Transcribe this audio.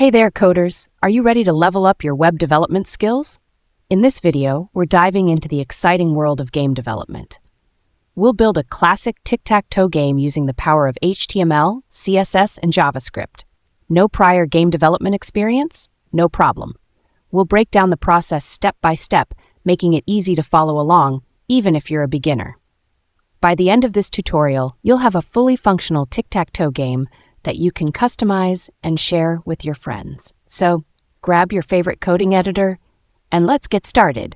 Hey there, coders! Are you ready to level up your web development skills? In this video, we're diving into the exciting world of game development. We'll build a classic tic-tac-toe game using the power of HTML, CSS, and JavaScript. No prior game development experience? No problem. We'll break down the process step by step, making it easy to follow along, even if you're a beginner. By the end of this tutorial, you'll have a fully functional tic-tac-toe game that you can customize and share with your friends. So, grab your favorite coding editor, and let's get started.